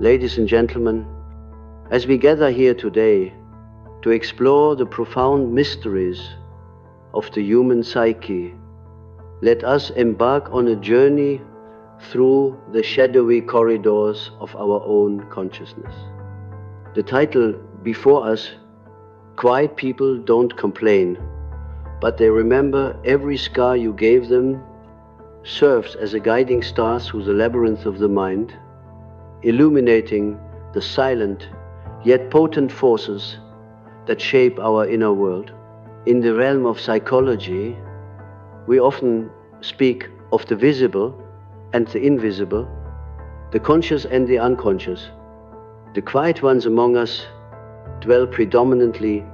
ladies and gentlemen, as we gather here today to explore the profound mysteries of the human psyche, let us embark on a journey through the shadowy corridors of our own consciousness. The title before us, Quiet People Don't Complain, but they remember every scar you gave them, serves as a guiding star through the labyrinth of the mind, illuminating the silent yet potent forces that shape our inner world. In the realm of psychology, we often speak of the visible and the invisible, the conscious and the unconscious. The quiet ones among us dwell predominantly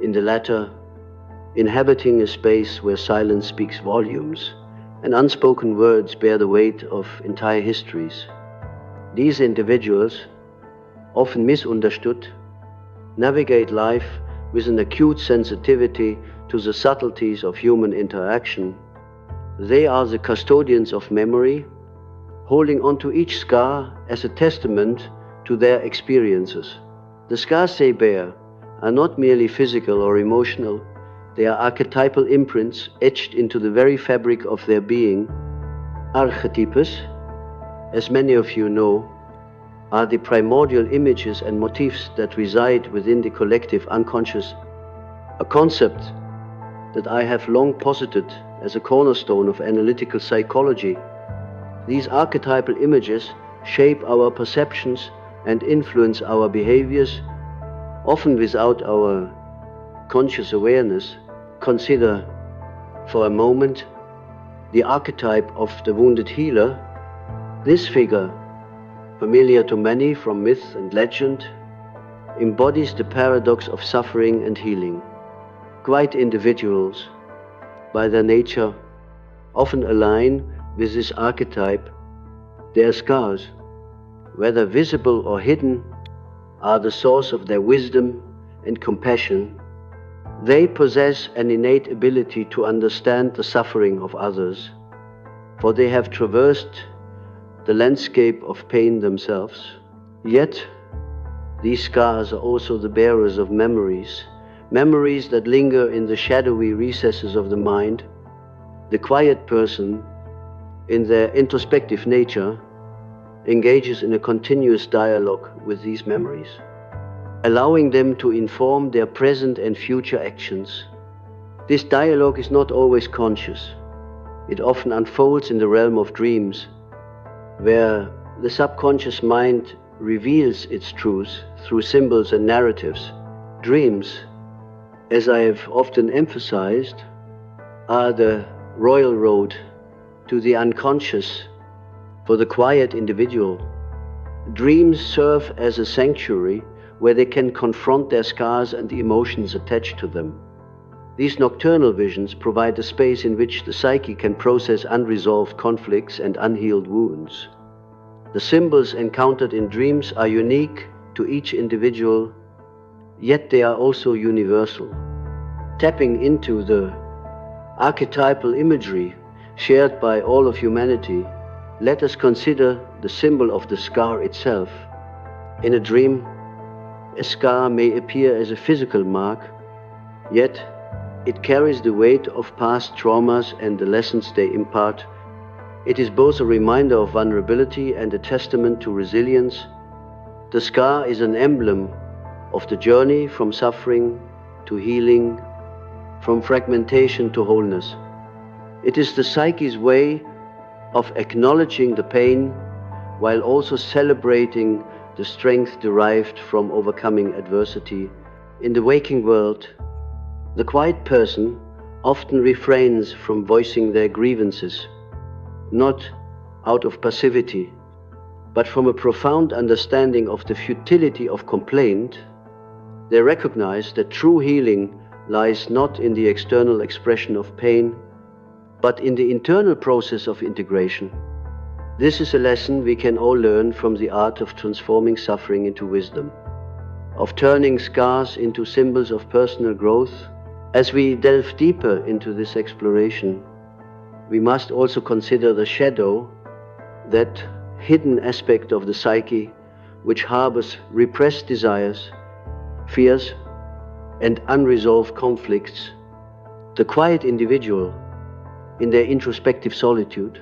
in the latter, inhabiting a space where silence speaks volumes and unspoken words bear the weight of entire histories. These individuals, often misunderstood, navigate life with an acute sensitivity to the subtleties of human interaction. They are the custodians of memory, holding onto each scar as a testament to their experiences. The scars they bear are not merely physical or emotional, they are archetypal imprints etched into the very fabric of their being. Archetypes, as many of you know, are the primordial images and motifs that reside within the collective unconscious, a concept that I have long posited as a cornerstone of analytical psychology. These archetypal images shape our perceptions and influence our behaviors, often without our conscious awareness. Consider for a moment the archetype of the wounded healer. This figure, familiar to many from myth and legend, embodies the paradox of suffering and healing. Quiet individuals, by their nature, often align with this archetype. Their scars, whether visible or hidden, are the source of their wisdom and compassion. They possess an innate ability to understand the suffering of others, for they have traversed the landscape of pain themselves. Yet, these scars are also the bearers of memories, memories that linger in the shadowy recesses of the mind. The quiet person, in their introspective nature, engages in a continuous dialogue with these memories, allowing them to inform their present and future actions. This dialogue is not always conscious. It often unfolds in the realm of dreams, where the subconscious mind reveals its truths through symbols and narratives. Dreams, as I have often emphasized, are the royal road to the unconscious for the quiet individual. Dreams serve as a sanctuary where they can confront their scars and the emotions attached to them. These nocturnal visions provide a space in which the psyche can process unresolved conflicts and unhealed wounds. The symbols encountered in dreams are unique to each individual, yet they are also universal. Tapping into the archetypal imagery shared by all of humanity, let us consider the symbol of the scar itself. In a dream, a scar may appear as a physical mark, yet it carries the weight of past traumas and the lessons they impart. It is both a reminder of vulnerability and a testament to resilience. The scar is an emblem of the journey from suffering to healing, from fragmentation to wholeness. It is the psyche's way of acknowledging the pain while also celebrating the strength derived from overcoming adversity. In the waking world, the quiet person often refrains from voicing their grievances, not out of passivity, but from a profound understanding of the futility of complaint. They recognize that true healing lies not in the external expression of pain, but in the internal process of integration. This is a lesson we can all learn from the art of transforming suffering into wisdom, of turning scars into symbols of personal growth. As we delve deeper into this exploration, we must also consider the shadow, that hidden aspect of the psyche which harbors repressed desires, fears, and unresolved conflicts, the quiet individual, in their introspective solitude,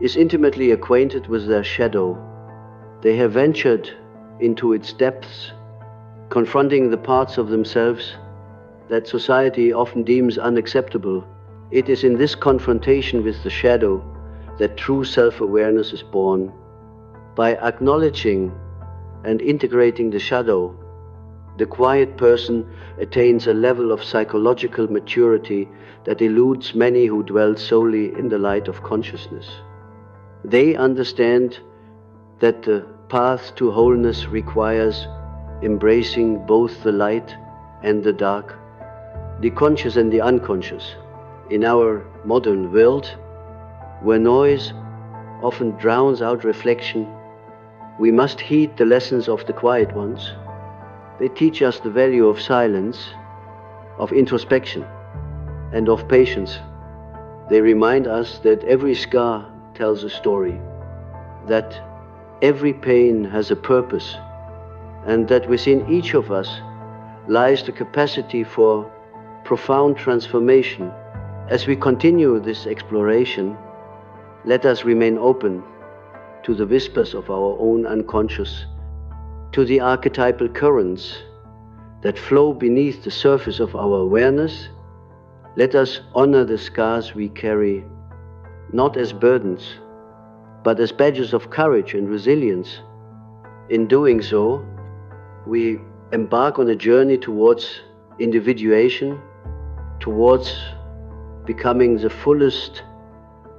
is intimately acquainted with their shadow. They have ventured into its depths, confronting the parts of themselves that society often deems unacceptable. It is in this confrontation with the shadow that true self-awareness is born. By acknowledging and integrating the shadow, the quiet person attains a level of psychological maturity that eludes many who dwell solely in the light of consciousness. They understand that the path to wholeness requires embracing both the light and the dark, the conscious and the unconscious. In our modern world, where noise often drowns out reflection, we must heed the lessons of the quiet ones. They teach us the value of silence, of introspection, and of patience. They remind us that every scar tells a story, that every pain has a purpose, and that within each of us lies the capacity for profound transformation. As we continue this exploration, let us remain open to the whispers of our own unconscious, to the archetypal currents that flow beneath the surface of our awareness. Let us honor the scars we carry, not as burdens, but as badges of courage and resilience. In doing so, we embark on a journey towards individuation, towards becoming the fullest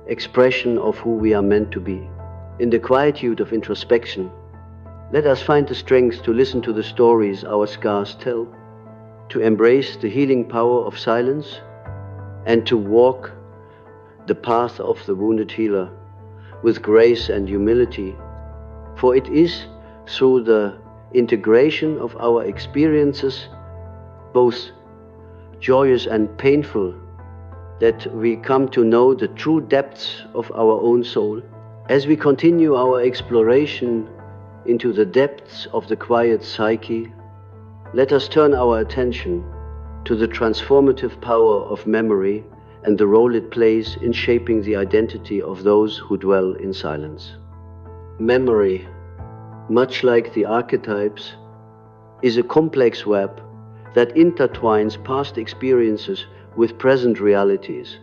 expression of who we are meant to be. In the quietude of introspection, let us find the strength to listen to the stories our scars tell, to embrace the healing power of silence, and to walk the path of the wounded healer with grace and humility. For it is through the integration of our experiences, both joyous and painful, that we come to know the true depths of our own soul. As we continue our exploration into the depths of the quiet psyche, let us turn our attention to the transformative power of memory and the role it plays in shaping the identity of those who dwell in silence. Memory, much like the archetypes, is a complex web that intertwines past experiences with present realities,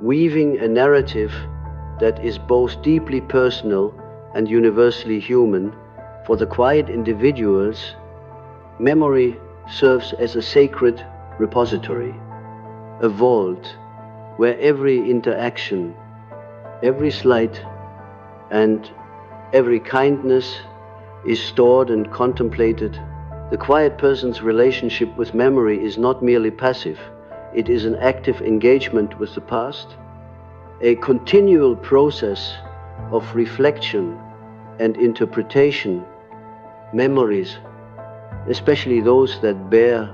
weaving a narrative that is both deeply personal and universally human. For the quiet individuals, memory serves as a sacred repository, a vault where every interaction, every slight, and every kindness is stored and contemplated. The quiet person's relationship with memory is not merely passive, it is an active engagement with the past, a continual process of reflection and interpretation. Memories, especially those that bear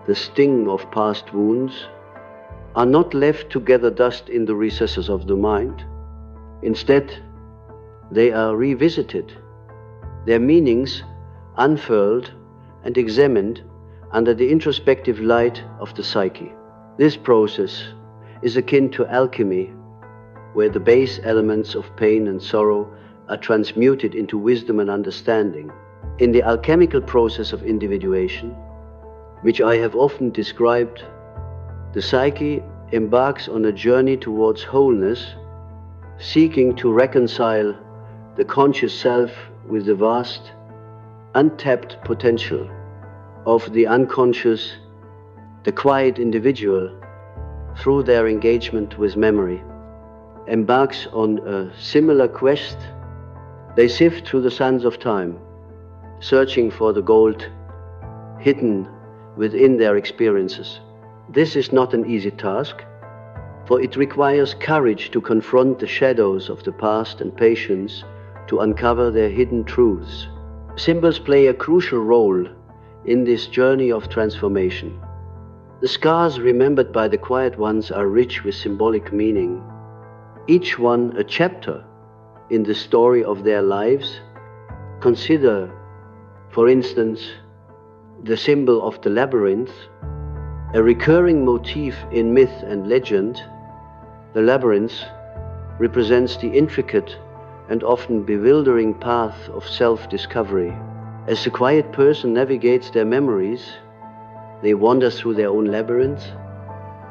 the sting of past wounds, are not left to gather dust in the recesses of the mind. Instead, they are revisited, their meanings unfurled and examined under the introspective light of the psyche. This process is akin to alchemy, where the base elements of pain and sorrow are transmuted into wisdom and understanding. In the alchemical process of individuation, which I have often described, the psyche embarks on a journey towards wholeness, seeking to reconcile the conscious self with the vast, untapped potential of the unconscious. The quiet individual, through their engagement with memory, embarks on a similar quest. They sift through the sands of time, searching for the gold hidden within their experiences. This is not an easy task, for it requires courage to confront the shadows of the past and patience to uncover their hidden truths. Symbols play a crucial role in this journey of transformation. The scars remembered by the quiet ones are rich with symbolic meaning, each one a chapter in the story of their lives. consider, for instance, the symbol of the labyrinth, a recurring motif in myth and legend, the labyrinth represents the intricate and often bewildering path of self-discovery. As the quiet person navigates their memories, they wander through their own labyrinth,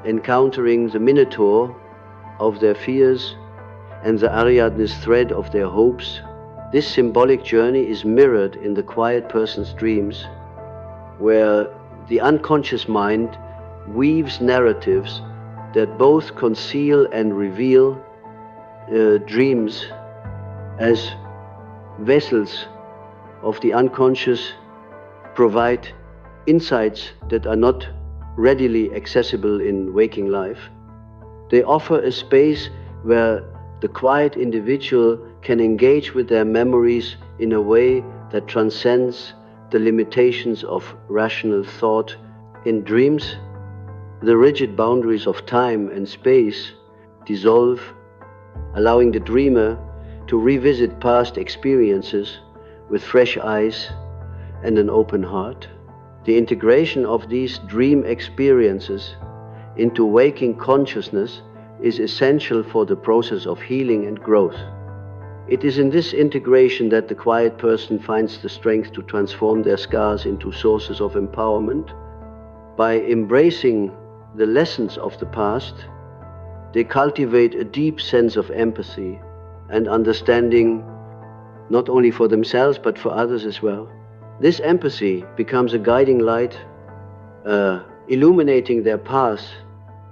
encountering the minotaur of their fears and the Ariadne's thread of their hopes. This symbolic journey is mirrored in the quiet person's dreams, where the unconscious mind weaves narratives that both conceal and reveal. Dreams as vessels of the unconscious provide insights that are not readily accessible in waking life. They offer a space where the quiet individual can engage with their memories in a way that transcends the limitations of rational thought. In dreams, the rigid boundaries of time and space dissolve, allowing the dreamer to revisit past experiences with fresh eyes and an open heart. The integration of these dream experiences into waking consciousness is essential for the process of healing and growth. It is in this integration that the quiet person finds the strength to transform their scars into sources of empowerment. By embracing the lessons of the past, they cultivate a deep sense of empathy and understanding, not only for themselves but for others as well. This empathy becomes a guiding light, illuminating their path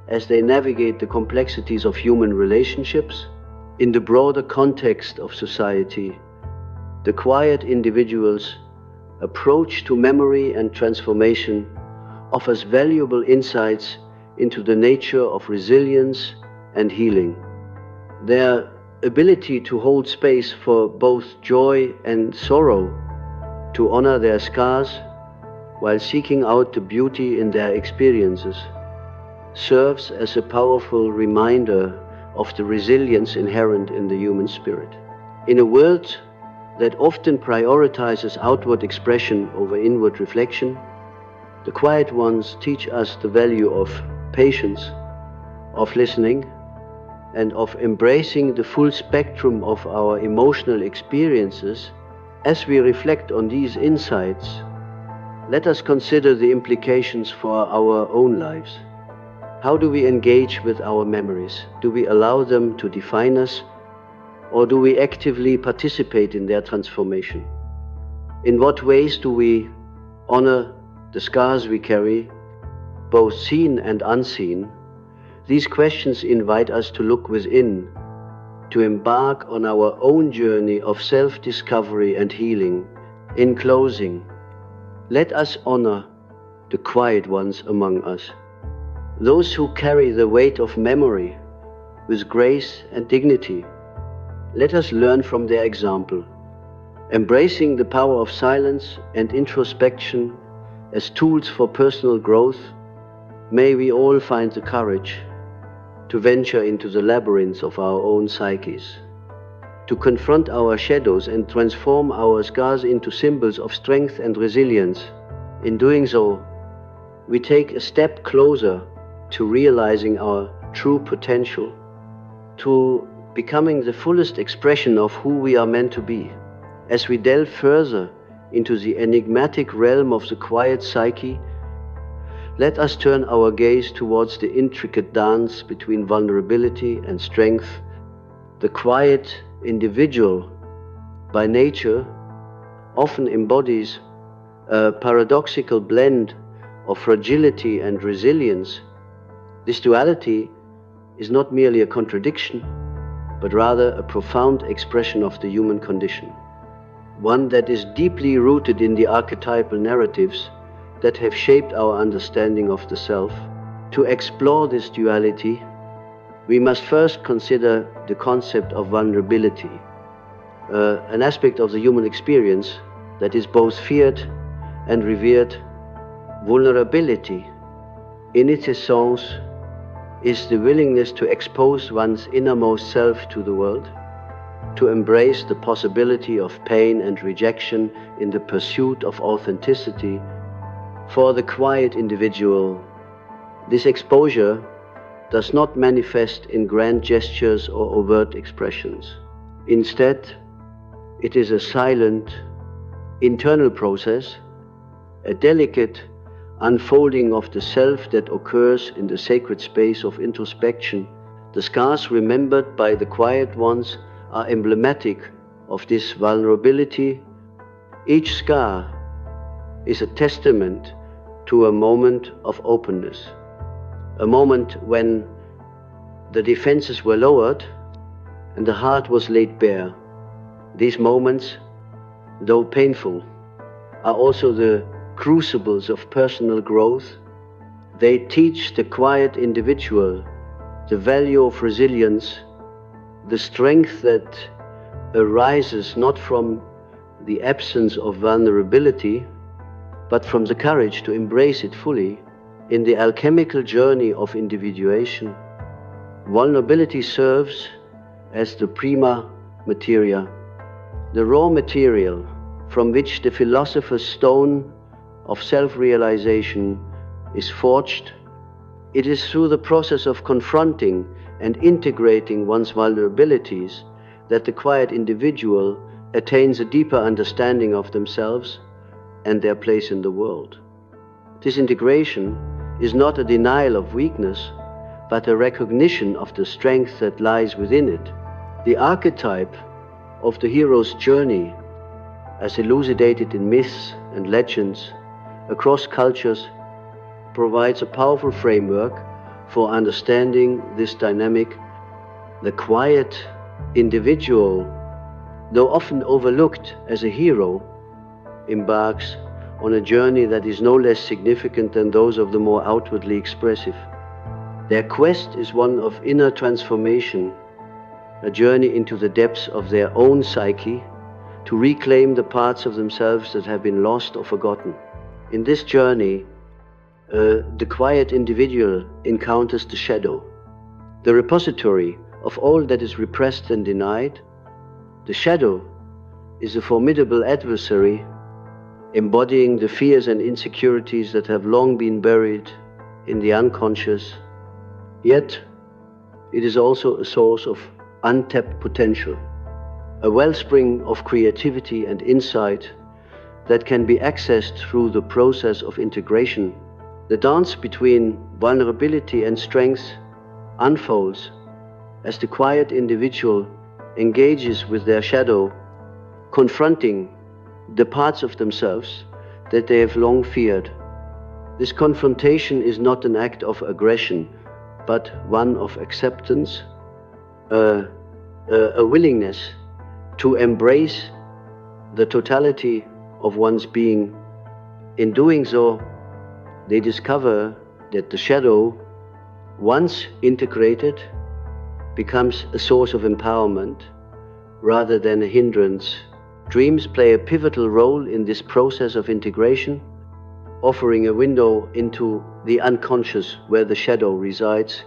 as they navigate the complexities of human relationships. In the broader context of society, the quiet individual's approach to memory and transformation offers valuable insights into the nature of resilience and healing. Their ability to hold space for both joy and sorrow, to honor their scars while seeking out the beauty in their experiences, serves as a powerful reminder of the resilience inherent in the human spirit. In a world that often prioritizes outward expression over inward reflection, the quiet ones teach us the value of patience, of listening, and of embracing the full spectrum of our emotional experiences. As we reflect on these insights, let us consider the implications for our own lives. How do we engage with our memories? Do we allow them to define us, or do we actively participate in their transformation? In what ways do we honor the scars we carry, both seen and unseen? These questions invite us to look within, to embark on our own journey of self-discovery and healing. In closing, let us honor the quiet ones among us, those who carry the weight of memory with grace and dignity. Let us learn from their example, embracing the power of silence and introspection as tools for personal growth. May we all find the courage to venture into the labyrinths of our own psyches, to confront our shadows and transform our scars into symbols of strength and resilience. In doing so, we take a step closer to realizing our true potential, to becoming the fullest expression of who we are meant to be. As we delve further into the enigmatic realm of the quiet psyche, let us turn our gaze towards the intricate dance between vulnerability and strength. The quiet individual, by nature, often embodies a paradoxical blend of fragility and resilience. This duality is not merely a contradiction, but rather a profound expression of the human condition, one that is deeply rooted in the archetypal narratives that have shaped our understanding of the self. To explore this duality, we must first consider the concept of vulnerability, an aspect of the human experience that is both feared and revered. Vulnerability, in its essence, is the willingness to expose one's innermost self to the world, to embrace the possibility of pain and rejection in the pursuit of authenticity. For the quiet individual, this exposure does not manifest in grand gestures or overt expressions. Instead, it is a silent, internal process, a delicate unfolding of the self that occurs in the sacred space of introspection. The scars remembered by the quiet ones are emblematic of this vulnerability. Each scar is a testament to a moment of openness, a moment when the defenses were lowered and the heart was laid bare. These moments, though painful, are also the crucibles of personal growth. They teach the quiet individual the value of resilience, the strength that arises not from the absence of vulnerability, but from the courage to embrace it fully. In the alchemical journey of individuation, vulnerability serves as the prima materia, the raw material from which the philosopher's stone of self-realization is forged. It is through the process of confronting and integrating one's vulnerabilities that the quiet individual attains a deeper understanding of themselves and their place in the world. This integration is not a denial of weakness, but a recognition of the strength that lies within it. The archetype of the hero's journey, as elucidated in myths and legends across cultures, provides a powerful framework for understanding this dynamic. The quiet individual, though often overlooked as a hero, embarks on a journey that is no less significant than those of the more outwardly expressive. Their quest is one of inner transformation, a journey into the depths of their own psyche to reclaim the parts of themselves that have been lost or forgotten. In this journey, the quiet individual encounters the shadow, the repository of all that is repressed and denied. The shadow is a formidable adversary, embodying the fears and insecurities that have long been buried in the unconscious. Yet, it is also a source of untapped potential, a wellspring of creativity and insight that can be accessed through the process of integration. The dance between vulnerability and strength unfolds as the quiet individual engages with their shadow, confronting the parts of themselves that they have long feared. This confrontation is not an act of aggression, but one of acceptance, a willingness to embrace the totality of one's being. In doing so, they discover that the shadow, once integrated, becomes a source of empowerment rather than a hindrance. Dreams play a pivotal role in this process of integration, offering a window into the unconscious where the shadow resides.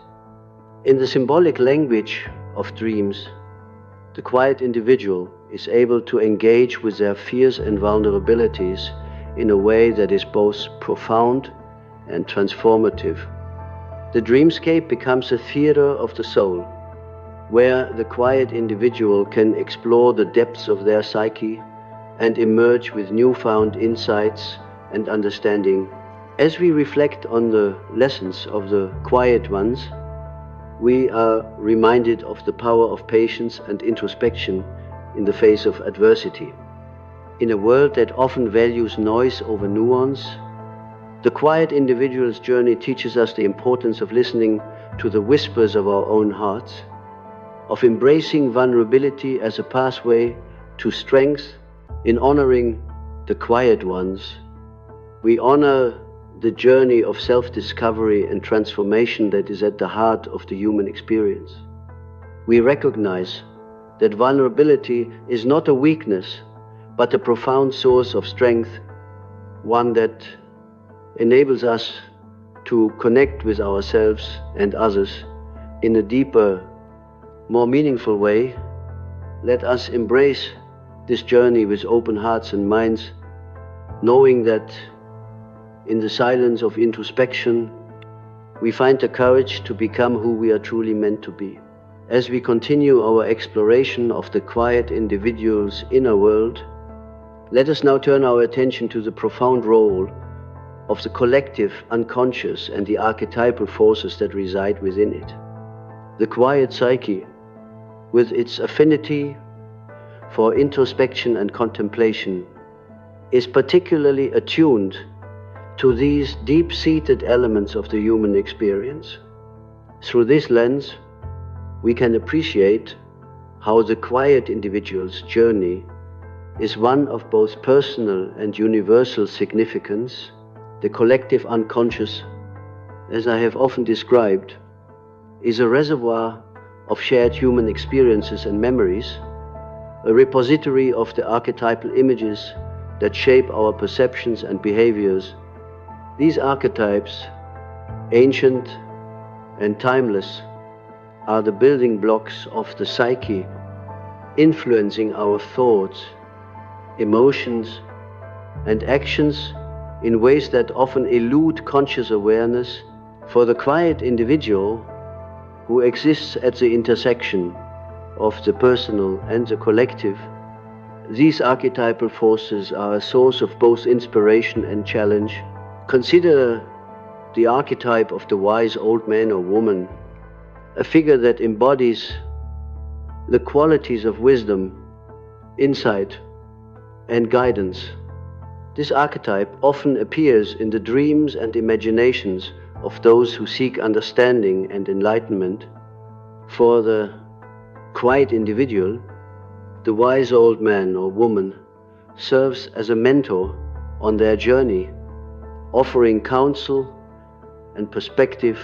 In the symbolic language of dreams, the quiet individual is able to engage with their fears and vulnerabilities in a way that is both profound and transformative. The dreamscape becomes a theater of the soul, where the quiet individual can explore the depths of their psyche and emerge with newfound insights and understanding. As we reflect on the lessons of the quiet ones, we are reminded of the power of patience and introspection in the face of adversity. In a world that often values noise over nuance, the quiet individual's journey teaches us the importance of listening to the whispers of our own hearts, of embracing vulnerability as a pathway to strength. In honoring the quiet ones, we honor the journey of self-discovery and transformation that is at the heart of the human experience. We recognize that vulnerability is not a weakness, but a profound source of strength, one that enables us to connect with ourselves and others in a deeper, more meaningful way. let us embrace this journey with open hearts and minds, knowing that in the silence of introspection, we find the courage to become who we are truly meant to be. As we continue our exploration of the quiet individual's inner world, let us now turn our attention to the profound role of the collective unconscious and the archetypal forces that reside within it. The quiet psyche, with its affinity for introspection and contemplation, is particularly attuned to these deep-seated elements of the human experience. Through this lens, we can appreciate how the quiet individual's journey is one of both personal and universal significance. The collective unconscious, as I have often described, is a reservoir of shared human experiences and memories, a repository of the archetypal images that shape our perceptions and behaviors. These archetypes, ancient and timeless, are the building blocks of the psyche, influencing our thoughts, emotions, and actions in ways that often elude conscious awareness. For the quiet individual, who exists at the intersection of the personal and the collective, these archetypal forces are a source of both inspiration and challenge. Consider the archetype of the wise old man or woman, a figure that embodies the qualities of wisdom, insight, and guidance. This archetype often appears in the dreams and imaginations of those who seek understanding and enlightenment. For the quiet individual, the wise old man or woman serves as a mentor on their journey, offering counsel and perspective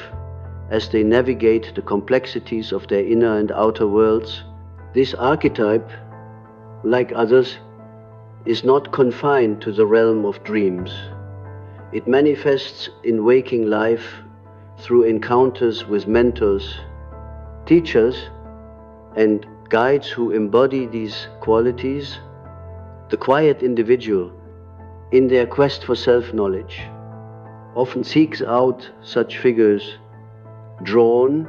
as they navigate the complexities of their inner and outer worlds. This archetype, like others, is not confined to the realm of dreams. It manifests in waking life through encounters with mentors, teachers, and guides who embody these qualities. The quiet individual, in their quest for self-knowledge, often seeks out such figures, drawn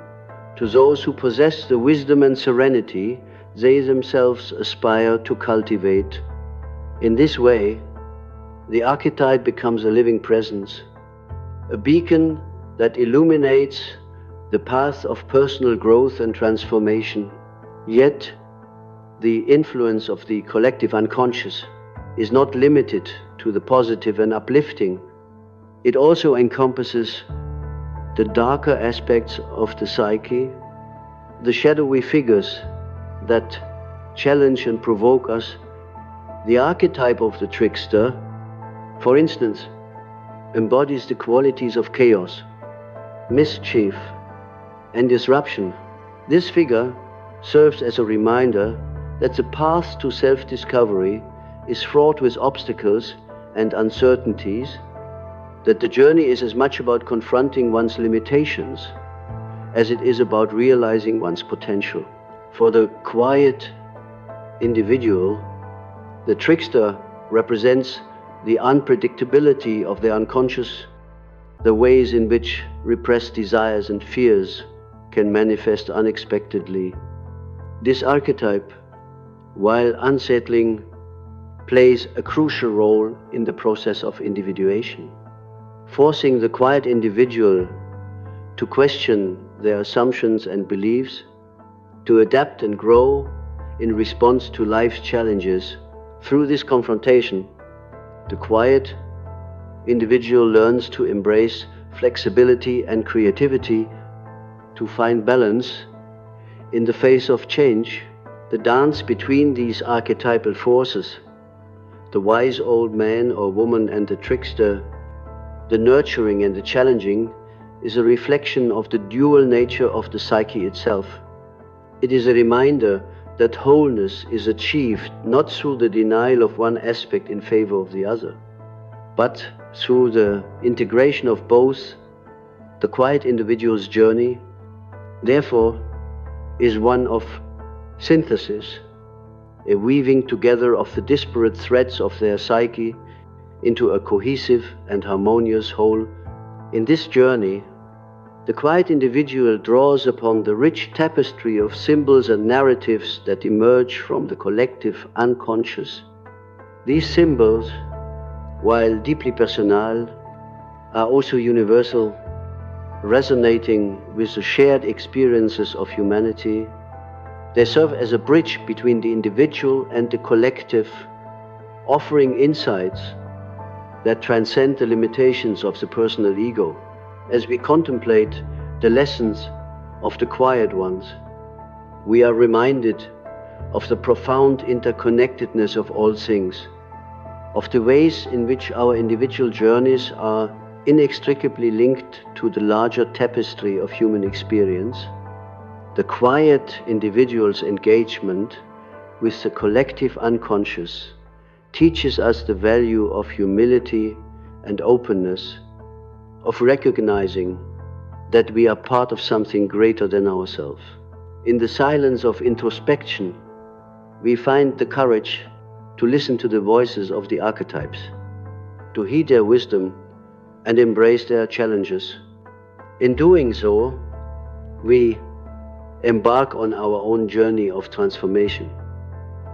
to those who possess the wisdom and serenity they themselves aspire to cultivate. In this way, the archetype becomes a living presence, a beacon that illuminates the path of personal growth and transformation. Yet, the influence of the collective unconscious is not limited to the positive and uplifting. It also encompasses the darker aspects of the psyche, the shadowy figures that challenge and provoke us. The archetype of the trickster, for instance, embodies the qualities of chaos, mischief, and disruption. This figure serves as a reminder that the path to self-discovery is fraught with obstacles and uncertainties, that the journey is as much about confronting one's limitations as it is about realizing one's potential. For the quiet individual, the trickster represents the unpredictability of the unconscious, the ways in which repressed desires and fears can manifest unexpectedly. This archetype, while unsettling, plays a crucial role in the process of individuation, forcing the quiet individual to question their assumptions and beliefs, to adapt and grow in response to life's challenges. Through this confrontation, the quiet individual learns to embrace flexibility and creativity, to find balance in the face of change. The dance between these archetypal forces, the wise old man or woman and the trickster, the nurturing and the challenging, is a reflection of the dual nature of the psyche itself. It is a reminder that wholeness is achieved not through the denial of one aspect in favor of the other, but through the integration of both. The quiet individual's journey, therefore, is one of synthesis, a weaving together of the disparate threads of their psyche into a cohesive and harmonious whole. In this journey, the quiet individual draws upon the rich tapestry of symbols and narratives that emerge from the collective unconscious. These symbols, while deeply personal, are also universal, resonating with the shared experiences of humanity. They serve as a bridge between the individual and the collective, offering insights that transcend the limitations of the personal ego. As we contemplate the lessons of the quiet ones, we are reminded of the profound interconnectedness of all things, of the ways in which our individual journeys are inextricably linked to the larger tapestry of human experience. The quiet individual's engagement with the collective unconscious teaches us the value of humility and openness, of recognizing that we are part of something greater than ourselves. In the silence of introspection, we find the courage to listen to the voices of the archetypes, to heed their wisdom and embrace their challenges. In doing so, we embark on our own journey of transformation,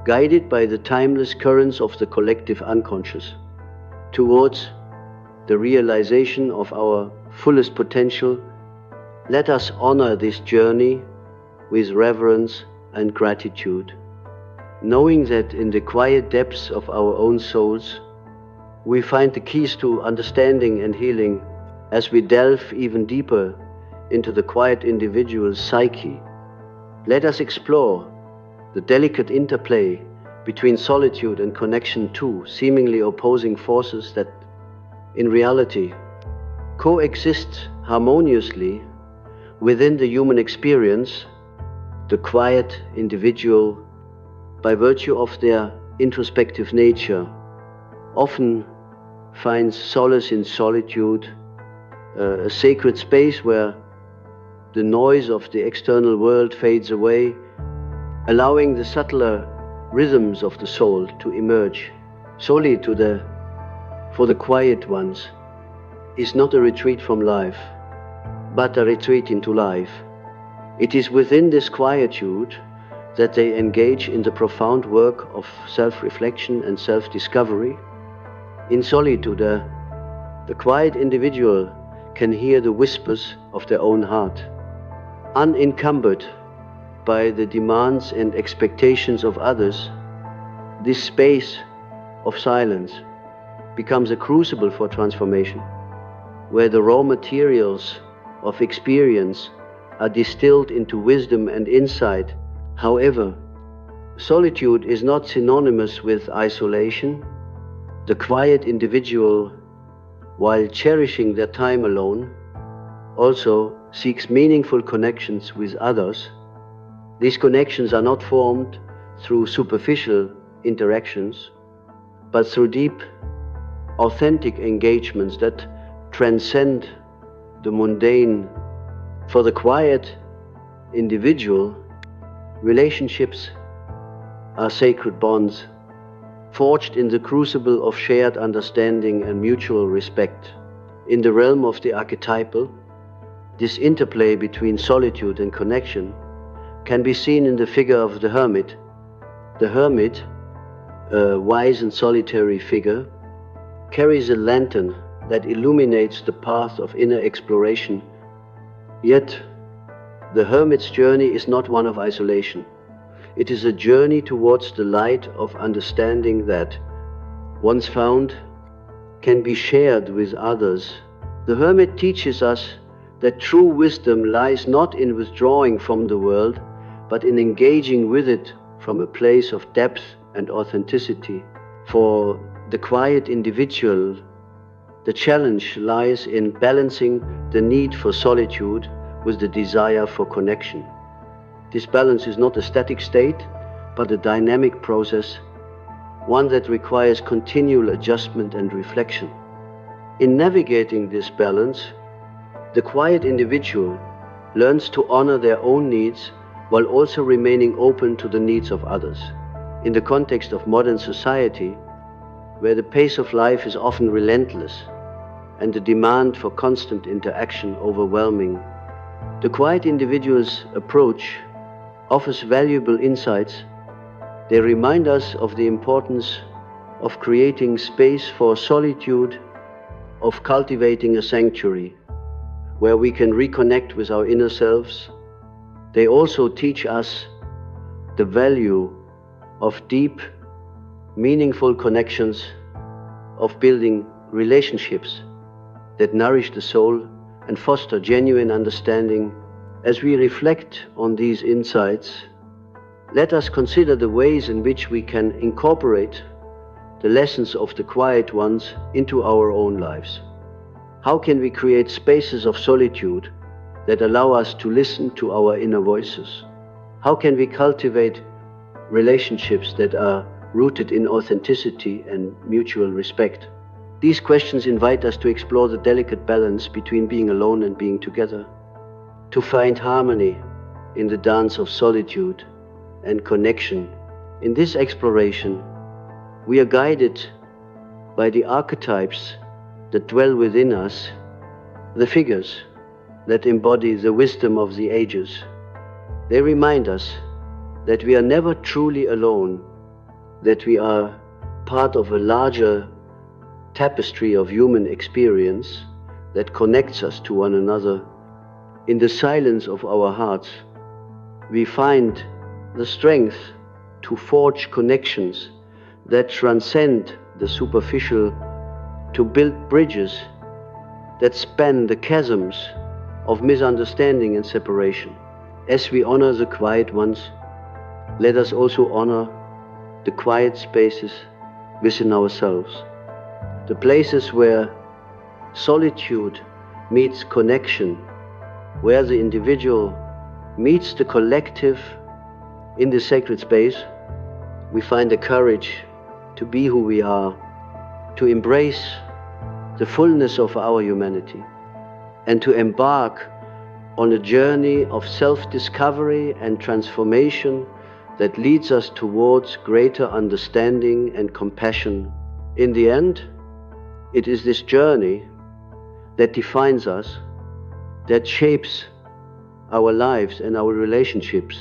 guided by the timeless currents of the collective unconscious, towards the realization of our fullest potential. Let us honor this journey with reverence and gratitude, knowing that in the quiet depths of our own souls, we find the keys to understanding and healing as we delve even deeper into the quiet individual's psyche. Let us explore the delicate interplay between solitude and connection, two seemingly opposing forces that in reality coexist harmoniously within the human experience. The quiet individual, by virtue of their introspective nature, often finds solace in solitude, a sacred space where the noise of the external world fades away, allowing the subtler rhythms of the soul to emerge. Solitude, for the quiet ones, is not a retreat from life, but a retreat into life. It is within this quietude that they engage in the profound work of self-reflection and self-discovery. In solitude, the quiet individual can hear the whispers of their own heart. Unencumbered by the demands and expectations of others, this space of silence becomes a crucible for transformation, where the raw materials of experience are distilled into wisdom and insight. However, solitude is not synonymous with isolation. The quiet individual, while cherishing their time alone, also seeks meaningful connections with others. These connections are not formed through superficial interactions, but through deep, authentic engagements that transcend the mundane. For the quiet individual, relationships are sacred bonds, forged in the crucible of shared understanding and mutual respect. In the realm of the archetypal, this interplay between solitude and connection can be seen in the figure of the hermit. The hermit, a wise and solitary figure, carries a lantern that illuminates the path of inner exploration. Yet, the hermit's journey is not one of isolation. It is a journey towards the light of understanding that, once found, can be shared with others. The hermit teaches us that true wisdom lies not in withdrawing from the world, but in engaging with it from a place of depth and authenticity. For the quiet individual, the challenge lies in balancing the need for solitude with the desire for connection. This balance is not a static state, but a dynamic process, one that requires continual adjustment and reflection. In navigating this balance, the quiet individual learns to honor their own needs while also remaining open to the needs of others. in the context of modern society, where the pace of life is often relentless and the demand for constant interaction overwhelming, the quiet individual's approach offers valuable insights. They remind us of the importance of creating space for solitude, of cultivating a sanctuary where we can reconnect with our inner selves. They also teach us the value of deep, meaningful connections, of building relationships that nourish the soul and foster genuine understanding. As we reflect on these insights, let us consider the ways in which we can incorporate the lessons of the quiet ones into our own lives. How can we create spaces of solitude that allow us to listen to our inner voices? How can we cultivate relationships that are rooted in authenticity and mutual respect? These questions invite us to explore the delicate balance between being alone and being together, to find harmony in the dance of solitude and connection. In this exploration, we are guided by the archetypes that dwell within us, the figures that embody the wisdom of the ages. They remind us that we are never truly alone, that we are part of a larger tapestry of human experience that connects us to one another. In the silence of our hearts, we find the strength to forge connections that transcend the superficial, to build bridges that span the chasms of misunderstanding and separation. As we honor the quiet ones, let us also honor the quiet spaces within ourselves, the places where solitude meets connection, where the individual meets the collective. In this sacred space, we find the courage to be who we are, to embrace the fullness of our humanity, and to embark on a journey of self-discovery and transformation that leads us towards greater understanding and compassion. In the end, it is this journey that defines us, that shapes our lives and our relationships.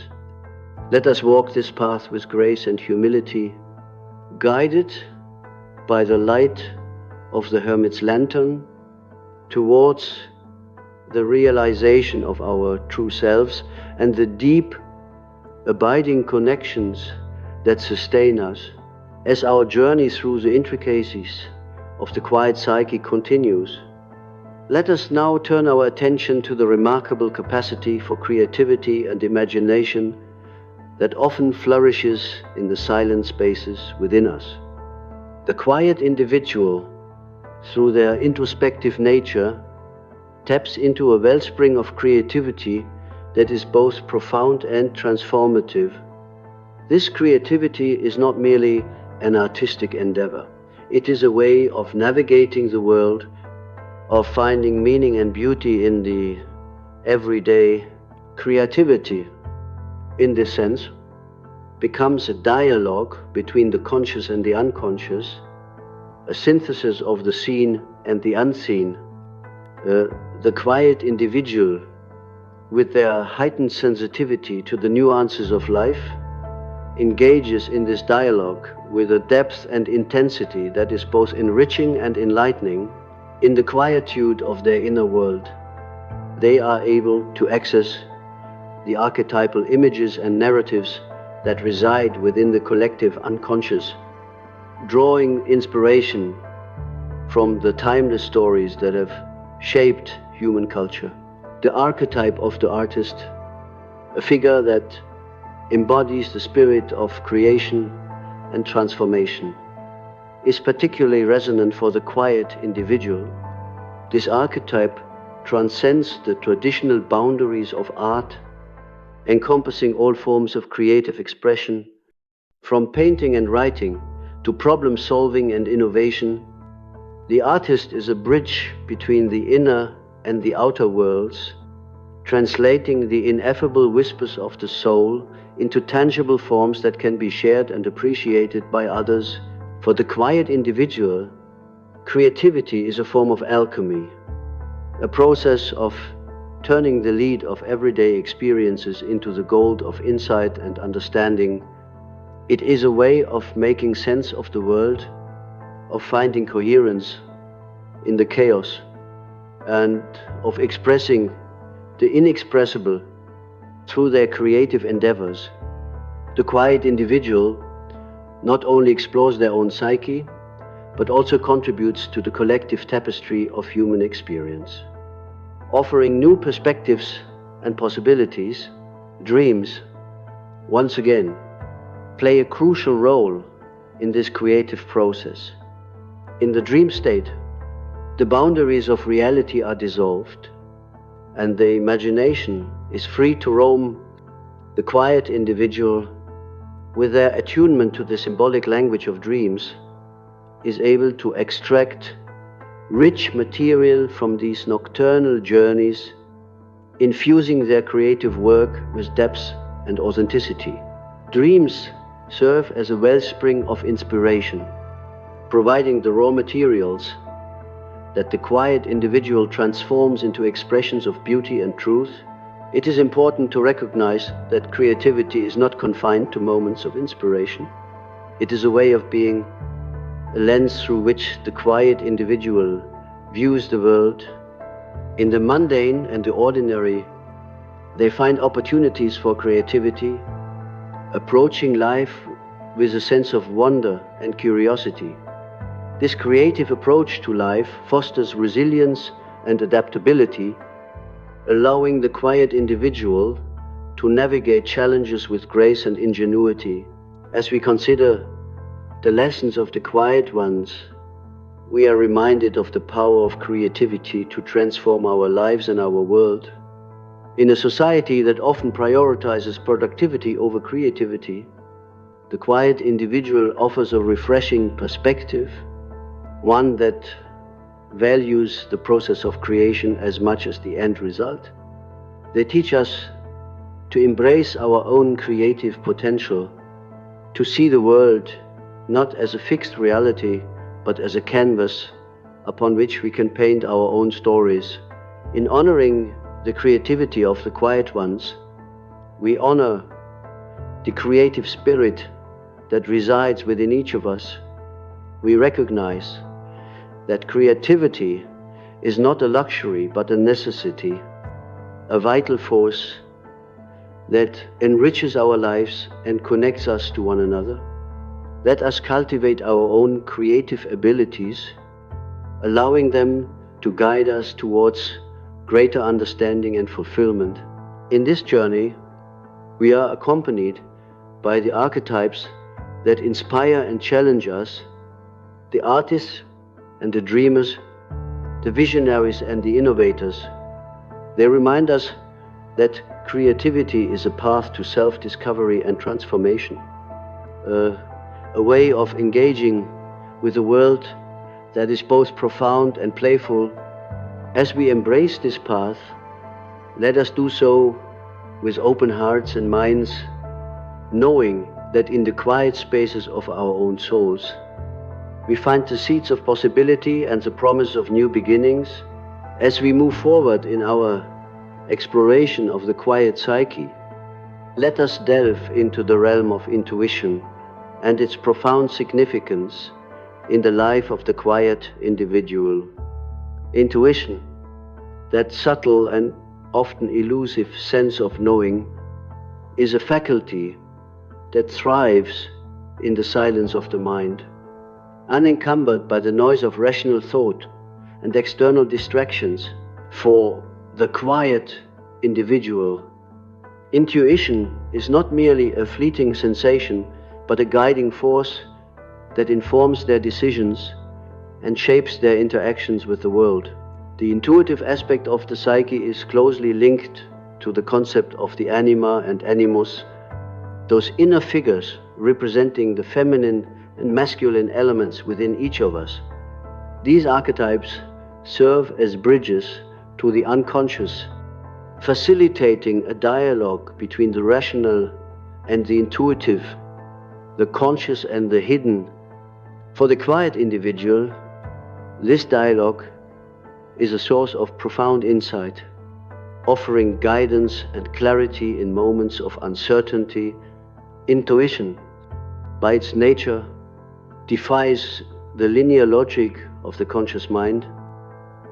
Let us walk this path with grace and humility, guided by the light of the hermit's lantern towards the realization of our true selves and the deep, abiding connections that sustain us. As our journey through the intricacies of the quiet psyche continues, let us now turn our attention to the remarkable capacity for creativity and imagination that often flourishes in the silent spaces within us. The quiet individual, through their introspective nature, taps into a wellspring of creativity that is both profound and transformative. This creativity is not merely an artistic endeavor. It is a way of navigating the world, of finding meaning and beauty in the everyday. Creativity, in this sense, becomes a dialogue between the conscious and the unconscious, a synthesis of the seen and the unseen. The quiet individual, with their heightened sensitivity to the nuances of life, engages in this dialogue with a depth and intensity that is both enriching and enlightening. In the quietude of their inner world, they are able to access the archetypal images and narratives that reside within the collective unconscious, drawing inspiration from the timeless stories that have shaped human culture. The archetype of the artist, a figure that embodies the spirit of creation and transformation, is particularly resonant for the quiet individual. This archetype transcends the traditional boundaries of art, encompassing all forms of creative expression, from painting and writing to problem solving and innovation. The artist is a bridge between the inner and the outer worlds, translating the ineffable whispers of the soul into tangible forms that can be shared and appreciated by others. For the quiet individual, creativity is a form of alchemy, a process of turning the lead of everyday experiences into the gold of insight and understanding. It is a way of making sense of the world, of finding coherence in the chaos, and of expressing the inexpressible through their creative endeavors. The quiet individual not only explores their own psyche, but also contributes to the collective tapestry of human experience. Offering new perspectives and possibilities, dreams, once again, play a crucial role in this creative process. In the dream state, the boundaries of reality are dissolved, and the imagination is free to roam. The quiet individual, with their attunement to the symbolic language of dreams, is able to extract rich material from these nocturnal journeys, infusing their creative work with depth and authenticity. Dreams serve as a wellspring of inspiration, providing the raw materials that the quiet individual transforms into expressions of beauty and truth. It is important to recognize that creativity is not confined to moments of inspiration. It is a way of being, a lens through which the quiet individual views the world. In the mundane and the ordinary, they find opportunities for creativity, approaching life with a sense of wonder and curiosity. This creative approach to life fosters resilience and adaptability, allowing the quiet individual to navigate challenges with grace and ingenuity. As we consider the lessons of the quiet ones, we are reminded of the power of creativity to transform our lives and our world. In a society that often prioritizes productivity over creativity, the quiet individual offers a refreshing perspective, one that values the process of creation as much as the end result. They teach us to embrace our own creative potential, to see the world not as a fixed reality, but as a canvas upon which we can paint our own stories. In honoring the creativity of the quiet ones, we honor the creative spirit that resides within each of us. We recognize that creativity is not a luxury but a necessity, a vital force that enriches our lives and connects us to one another. Let us cultivate our own creative abilities, allowing them to guide us towards greater understanding and fulfillment. In this journey, we are accompanied by the archetypes that inspire and challenge us, the artists and the dreamers, the visionaries and the innovators. They remind us that creativity is a path to self-discovery and transformation, a way of engaging with a world that is both profound and playful. As we embrace this path, let us do so with open hearts and minds, knowing that in the quiet spaces of our own souls, we find the seeds of possibility and the promise of new beginnings. As we move forward in our exploration of the quiet psyche, let us delve into the realm of intuition and its profound significance in the life of the quiet individual. Intuition, that subtle and often elusive sense of knowing, is a faculty that thrives in the silence of the mind. Unencumbered by the noise of rational thought and external distractions, for the quiet individual, intuition is not merely a fleeting sensation, but a guiding force that informs their decisions and shapes their interactions with the world. The intuitive aspect of the psyche is closely linked to the concept of the anima and animus, those inner figures representing the feminine and masculine elements within each of us. These archetypes serve as bridges to the unconscious, facilitating a dialogue between the rational and the intuitive, the conscious and the hidden. For the quiet individual, this dialogue is a source of profound insight, offering guidance and clarity in moments of uncertainty. Intuition, by its nature, defies the linear logic of the conscious mind.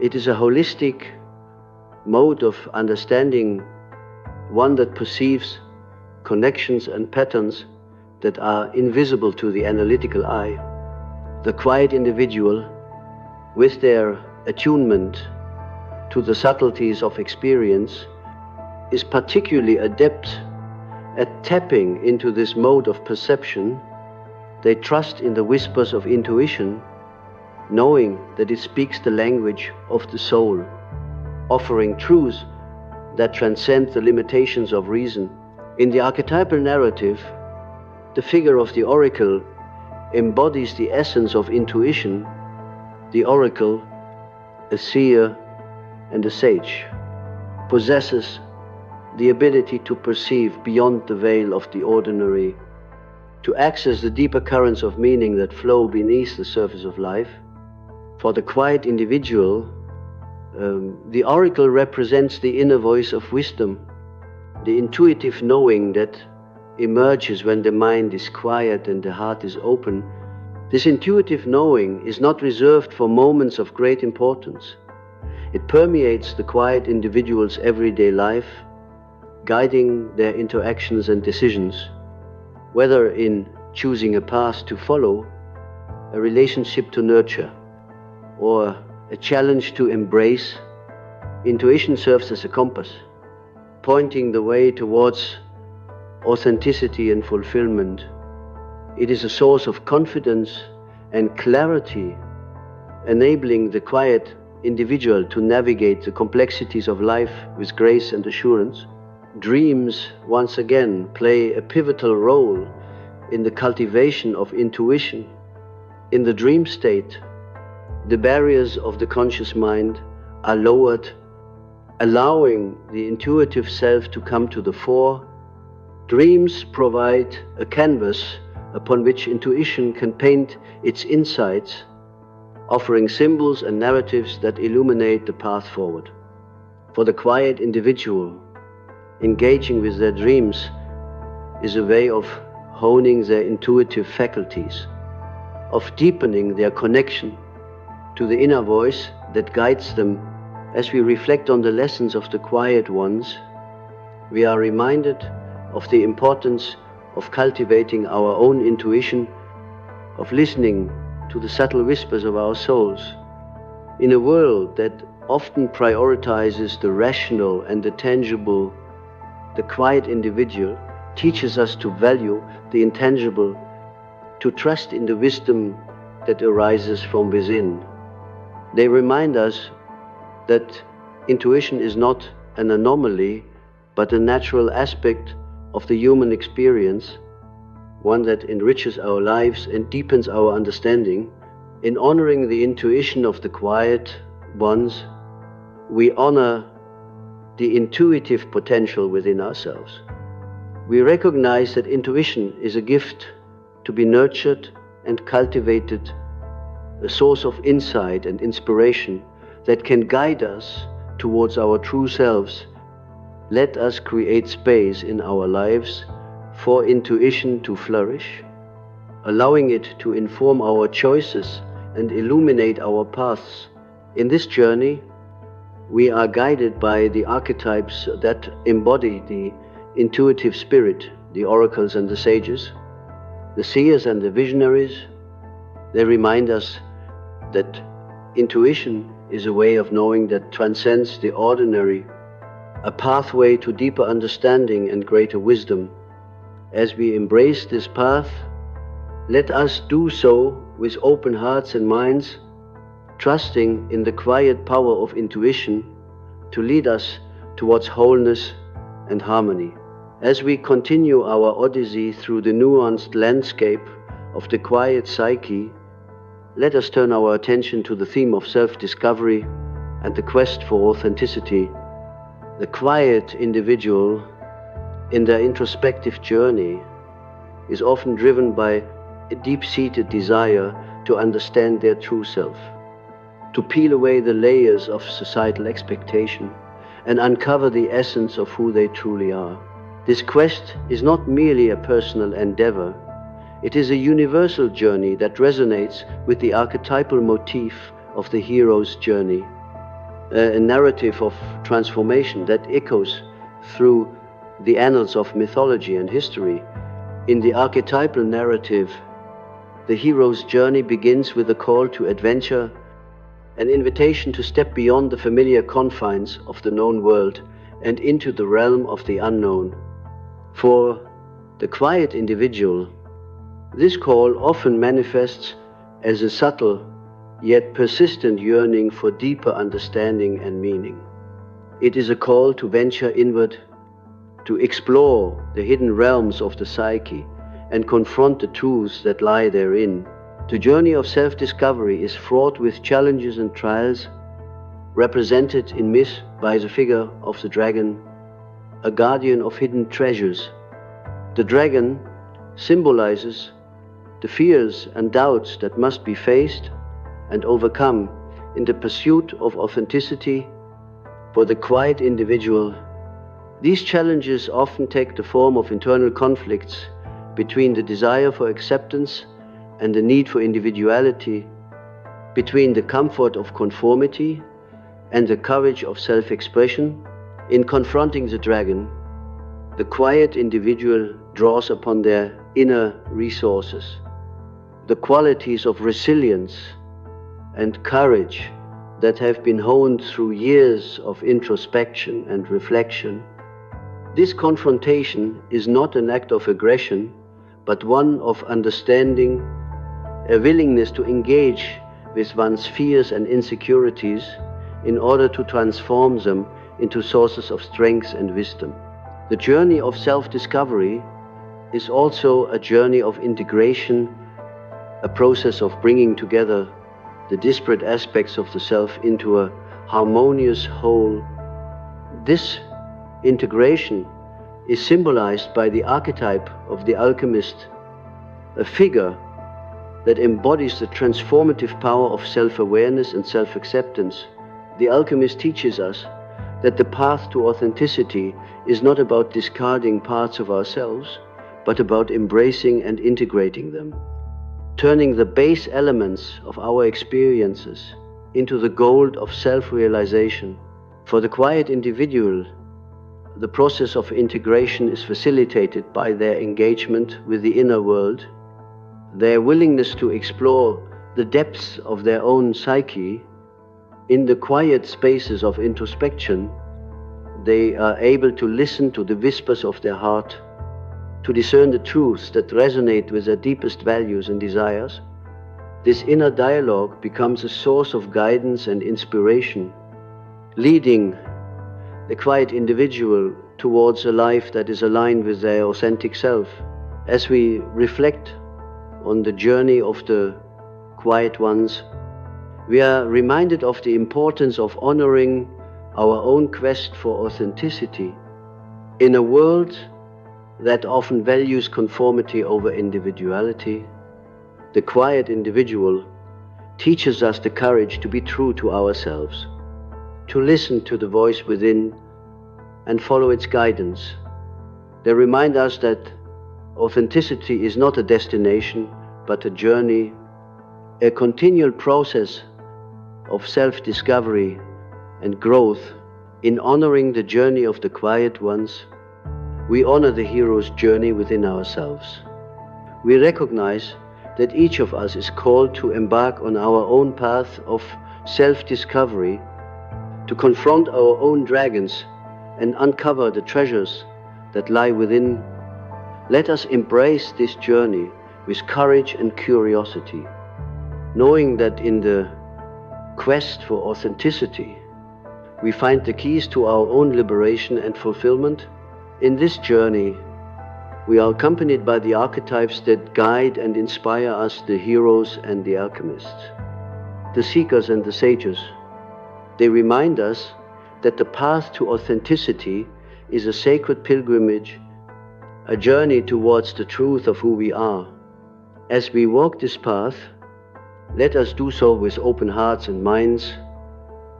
It is a holistic mode of understanding, one that perceives connections and patterns that are invisible to the analytical eye. The quiet individual, with their attunement to the subtleties of experience, is particularly adept at tapping into this mode of perception. They trust in the whispers of intuition, knowing that it speaks the language of the soul, offering truths that transcend the limitations of reason. In the archetypal narrative, the figure of the oracle embodies the essence of intuition. The oracle, a seer and a sage, possesses the ability to perceive beyond the veil of the ordinary, to access the deeper currents of meaning that flow beneath the surface of life. For the quiet individual, the oracle represents the inner voice of wisdom, the intuitive knowing that emerges when the mind is quiet and the heart is open. This intuitive knowing is not reserved for moments of great importance. It permeates the quiet individual's everyday life, guiding their interactions and decisions, whether in choosing a path to follow, a relationship to nurture, or a challenge to embrace. Intuition serves as a compass, pointing the way towards authenticity and fulfillment. It is a source of confidence and clarity, enabling the quiet individual to navigate the complexities of life with grace and assurance. Dreams, once again, play a pivotal role in the cultivation of intuition. In the dream state, the barriers of the conscious mind are lowered, allowing the intuitive self to come to the fore. Dreams provide a canvas upon which intuition can paint its insights, offering symbols and narratives that illuminate the path forward. For the quiet individual, engaging with their dreams is a way of honing their intuitive faculties, of deepening their connection to the inner voice that guides them. As we reflect on the lessons of the quiet ones, we are reminded of the importance of cultivating our own intuition, of listening to the subtle whispers of our souls. In a world that often prioritizes the rational and the tangible, the quiet individual teaches us to value the intangible, to trust in the wisdom that arises from within. They remind us that intuition is not an anomaly, but a natural aspect of the human experience, one that enriches our lives and deepens our understanding. In honoring the intuition of the quiet ones, we honor the intuitive potential within ourselves. We recognize that intuition is a gift to be nurtured and cultivated, a source of insight and inspiration that can guide us towards our true selves. Let us create space in our lives for intuition to flourish, allowing it to inform our choices and illuminate our paths. In this journey, we are guided by the archetypes that embody the intuitive spirit, the oracles and the sages, the seers and the visionaries. They remind us that intuition is a way of knowing that transcends the ordinary, a pathway to deeper understanding and greater wisdom. As we embrace this path, let us do so with open hearts and minds, trusting in the quiet power of intuition to lead us towards wholeness and harmony. As we continue our odyssey through the nuanced landscape of the quiet psyche, let us turn our attention to the theme of self-discovery and the quest for authenticity. The quiet individual in their introspective journey is often driven by a deep-seated desire to understand their true self, to peel away the layers of societal expectation and uncover the essence of who they truly are. This quest is not merely a personal endeavor, it is a universal journey that resonates with the archetypal motif of the hero's journey, a narrative of transformation that echoes through the annals of mythology and history. In the archetypal narrative, the hero's journey begins with a call to adventure, an invitation to step beyond the familiar confines of the known world and into the realm of the unknown. For the quiet individual, this call often manifests as a subtle yet persistent yearning for deeper understanding and meaning. It is a call to venture inward, to explore the hidden realms of the psyche and confront the truths that lie therein. The journey of self-discovery is fraught with challenges and trials, represented in myth by the figure of the dragon, a guardian of hidden treasures. The dragon symbolizes the fears and doubts that must be faced and overcome in the pursuit of authenticity. For the quiet individual, these challenges often take the form of internal conflicts between the desire for acceptance and the need for individuality, between the comfort of conformity and the courage of self-expression. In confronting the dragon, the quiet individual draws upon their inner resources, the qualities of resilience and courage that have been honed through years of introspection and reflection. This confrontation is not an act of aggression, but one of understanding, a willingness to engage with one's fears and insecurities in order to transform them into sources of strength and wisdom. The journey of self-discovery is also a journey of integration, a process of bringing together the disparate aspects of the self into a harmonious whole. This integration is symbolized by the archetype of the alchemist, a figure that embodies the transformative power of self-awareness and self-acceptance. The alchemist teaches us that the path to authenticity is not about discarding parts of ourselves, but about embracing and integrating them, turning the base elements of our experiences into the gold of self-realization. For the quiet individual, the process of integration is facilitated by their engagement with the inner world, their willingness to explore the depths of their own psyche. In the quiet spaces of introspection, they are able to listen to the whispers of their heart, to discern the truths that resonate with their deepest values and desires. This inner dialogue becomes a source of guidance and inspiration, leading the quiet individual towards a life that is aligned with their authentic self. As we reflect on the journey of the quiet ones, we are reminded of the importance of honoring our own quest for authenticity. In a world that often values conformity over individuality, the quiet individual teaches us the courage to be true to ourselves, to listen to the voice within and follow its guidance. They remind us that authenticity is not a destination, but a journey, a continual process of self-discovery and growth. In honoring the journey of the quiet ones, we honor the hero's journey within ourselves. We recognize that each of us is called to embark on our own path of self-discovery, to confront our own dragons and uncover the treasures that lie within. Let us embrace this journey with courage and curiosity, knowing that in the quest for authenticity, we find the keys to our own liberation and fulfillment. In this journey, we are accompanied by the archetypes that guide and inspire us, the heroes and the alchemists, the seekers and the sages. They remind us that the path to authenticity is a sacred pilgrimage, a journey towards the truth of who we are. As we walk this path, let us do so with open hearts and minds,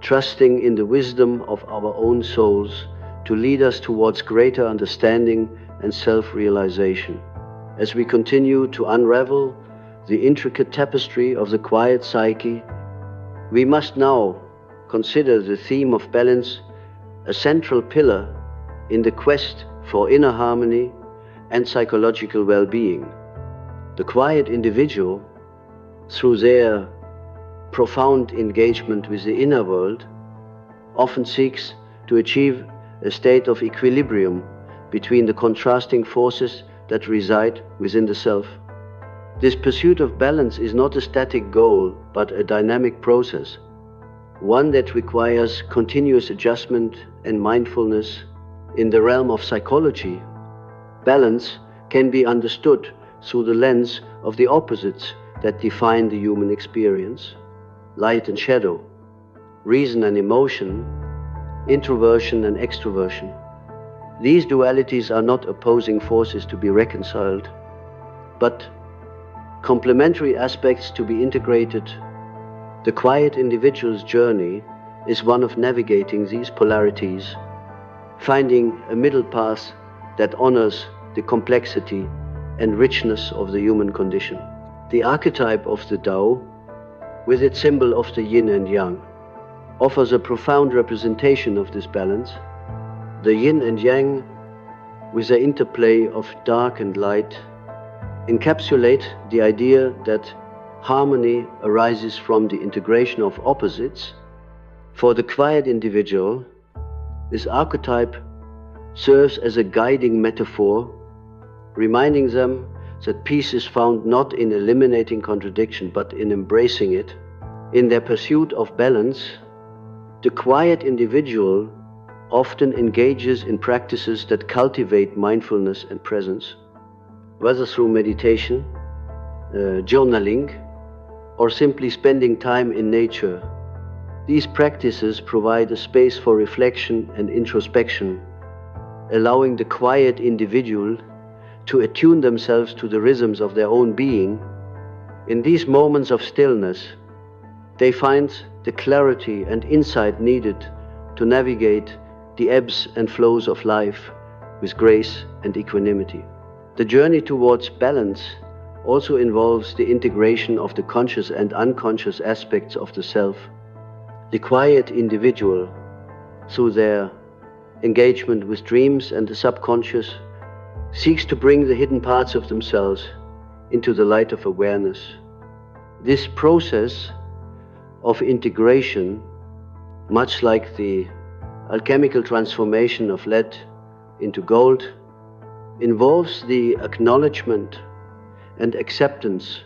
trusting in the wisdom of our own souls to lead us towards greater understanding and self-realization. As we continue to unravel the intricate tapestry of the quiet psyche, we must now consider the theme of balance a central pillar in the quest for inner harmony and psychological well-being. The quiet individual, through their profound engagement with the inner world, often seeks to achieve a state of equilibrium between the contrasting forces that reside within the self. This pursuit of balance is not a static goal, but a dynamic process, one that requires continuous adjustment and mindfulness. In the realm of psychology, balance can be understood through the lens of the opposites that define the human experience: light and shadow, reason and emotion, introversion and extroversion. These dualities are not opposing forces to be reconciled, but complementary aspects to be integrated. The quiet individual's journey is one of navigating these polarities, finding a middle path that honors the complexity and richness of the human condition. The archetype of the Tao, with its symbol of the yin and yang, offers a profound representation of this balance. The yin and yang, with their interplay of dark and light, encapsulate the idea that harmony arises from the integration of opposites. For the quiet individual, this archetype serves as a guiding metaphor, reminding them that peace is found not in eliminating contradiction, but in embracing it. In their pursuit of balance, the quiet individual often engages in practices that cultivate mindfulness and presence, whether through meditation, journaling, or simply spending time in nature. These practices provide a space for reflection and introspection, allowing the quiet individual to attune themselves to the rhythms of their own being. In these moments of stillness, they find the clarity and insight needed to navigate the ebbs and flows of life with grace and equanimity. The journey towards balance also involves the integration of the conscious and unconscious aspects of the self. The quiet individual, through their engagement with dreams and the subconscious, seeks to bring the hidden parts of themselves into the light of awareness. This process of integration, much like the alchemical transformation of lead into gold, involves the acknowledgement and acceptance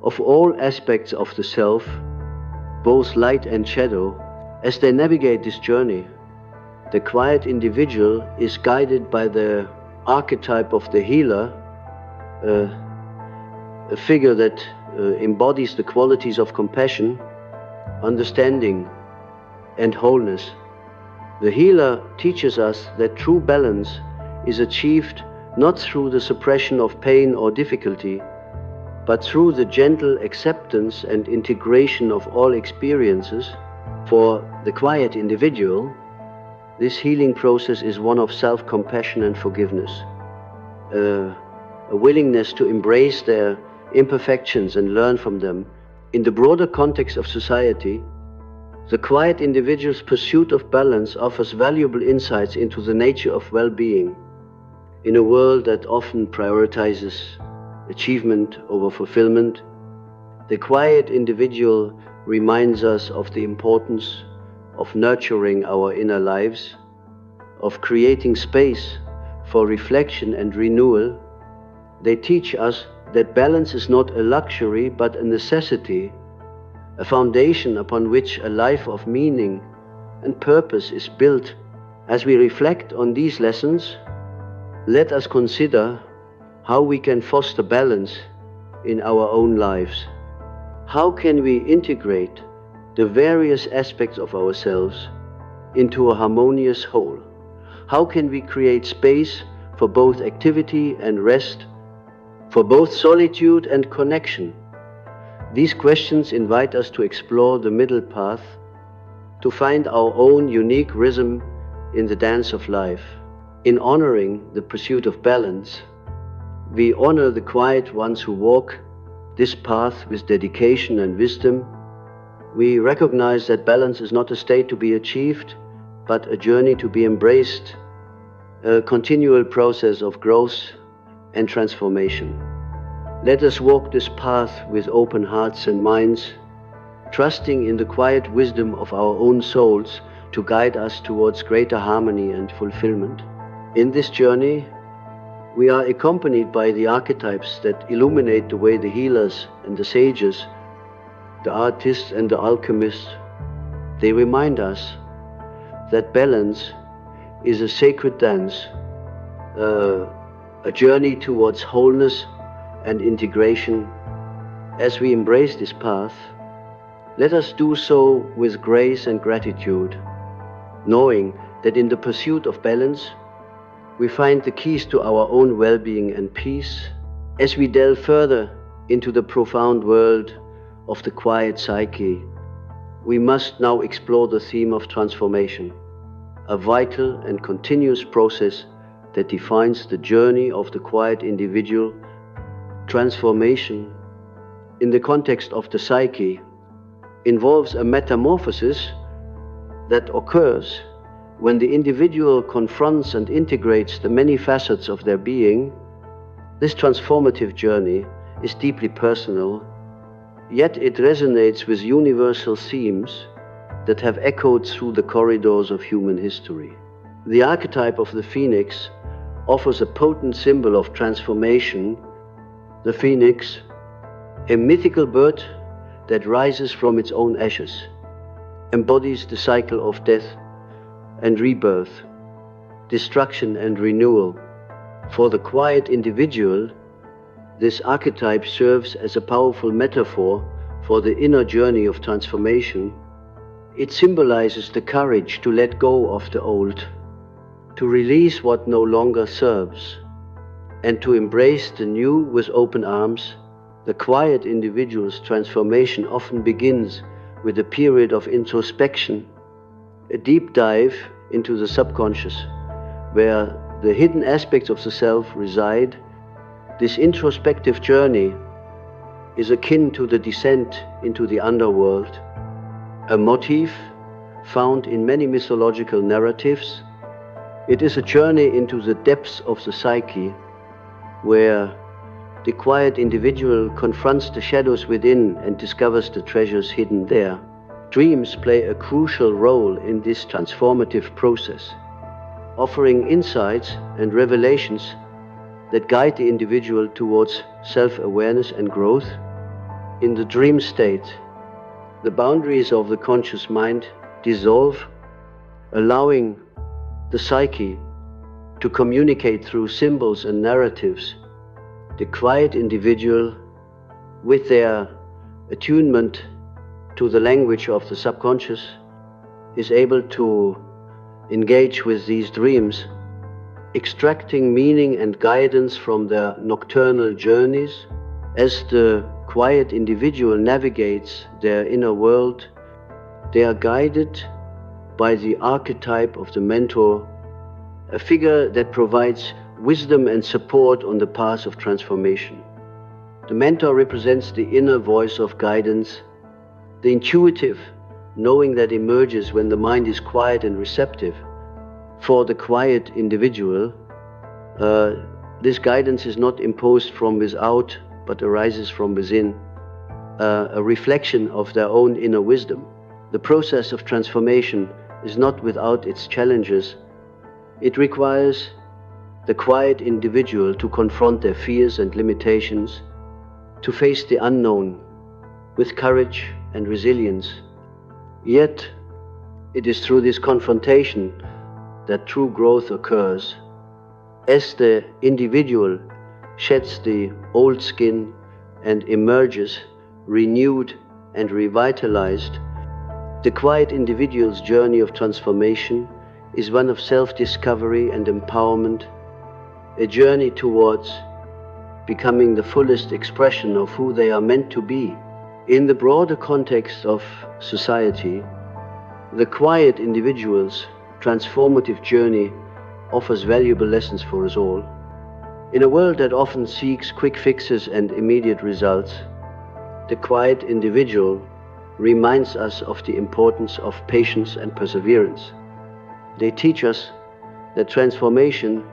of all aspects of the self, both light and shadow. As they navigate this journey, the quiet individual is guided by the archetype of the healer, a figure that embodies the qualities of compassion, understanding, and wholeness. The healer teaches us that true balance is achieved not through the suppression of pain or difficulty, but through the gentle acceptance and integration of all experiences. For the quiet individual, this healing process is one of self-compassion and forgiveness, a willingness to embrace their imperfections and learn from them. In the broader context of society, the quiet individual's pursuit of balance offers valuable insights into the nature of well-being. In a world that often prioritizes achievement over fulfillment, the quiet individual reminds us of the importance of nurturing our inner lives, of creating space for reflection and renewal. They teach us that balance is not a luxury but a necessity, a foundation upon which a life of meaning and purpose is built. As we reflect on these lessons, let us consider how we can foster balance in our own lives. How can we integrate the various aspects of ourselves into a harmonious whole? How can we create space for both activity and rest, for both solitude and connection? These questions invite us to explore the middle path, to find our own unique rhythm in the dance of life. In honoring the pursuit of balance, we honor the quiet ones who walk this path with dedication and wisdom. We recognize that balance is not a state to be achieved, but a journey to be embraced, a continual process of growth and transformation. Let us walk this path with open hearts and minds, trusting in the quiet wisdom of our own souls to guide us towards greater harmony and fulfillment. In this journey, we are accompanied by the archetypes that illuminate the way: the healers and the sages, the artists and the alchemists. They remind us that balance is a sacred dance, a journey towards wholeness and integration. As we embrace this path, let us do so with grace and gratitude, knowing that in the pursuit of balance, we find the keys to our own well-being and peace. As we delve further into the profound world of the quiet psyche, we must now explore the theme of transformation, a vital and continuous process that defines the journey of the quiet individual. Transformation, in the context of the psyche, involves a metamorphosis that occurs when the individual confronts and integrates the many facets of their being. This transformative journey is deeply personal, yet it resonates with universal themes that have echoed through the corridors of human history. The archetype of the phoenix offers a potent symbol of transformation. The phoenix, a mythical bird that rises from its own ashes, embodies the cycle of death and rebirth, destruction and renewal. For the quiet individual, this archetype serves as a powerful metaphor for the inner journey of transformation. It symbolizes the courage to let go of the old, to release what no longer serves, and to embrace the new with open arms. The quiet individual's transformation often begins with a period of introspection, a deep dive into the subconscious, where the hidden aspects of the self reside. This introspective journey is akin to the descent into the underworld, a motif found in many mythological narratives. It is a journey into the depths of the psyche, where the quiet individual confronts the shadows within and discovers the treasures hidden there. Dreams play a crucial role in this transformative process, offering insights and revelations that guide the individual towards self-awareness and growth. In the dream state, the boundaries of the conscious mind dissolve, allowing the psyche to communicate through symbols and narratives. The quiet individual, with their attunement to the language of the subconscious, is able to engage with these dreams, extracting meaning and guidance from their nocturnal journeys. As the quiet individual navigates their inner world, they are guided by the archetype of the mentor, a figure that provides wisdom and support on the path of transformation. The mentor represents the inner voice of guidance, the intuitive knowing that emerges when the mind is quiet and receptive. For the quiet individual, this guidance is not imposed from without, but arises from within, a reflection of their own inner wisdom. The process of transformation is not without its challenges. It requires the quiet individual to confront their fears and limitations, to face the unknown with courage and resilience. Yet, it is through this confrontation that true growth occurs. As the individual sheds the old skin and emerges renewed and revitalized, The quiet individual's journey of transformation is one of self-discovery and empowerment, a journey towards becoming the fullest expression of who they are meant to be. In the broader context of society, the quiet individual's transformative journey offers valuable lessons for us all. In a world that often seeks quick fixes and immediate results, the quiet individual reminds us of the importance of patience and perseverance. They teach us that transformation